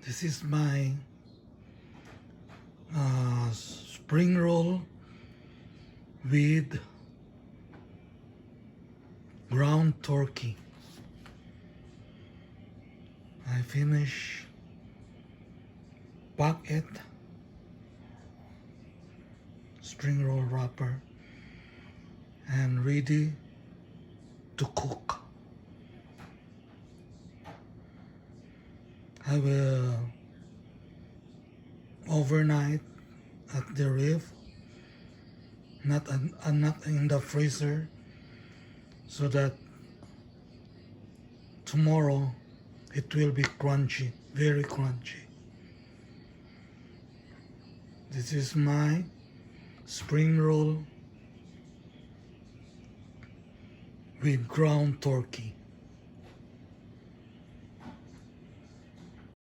This is my spring roll with ground turkey. I finish pack it, spring roll wrapper, and ready to cook. I will overnight at the reef, not in the freezer, so that tomorrow it will be crunchy, very crunchy. This is my spring roll with ground turkey.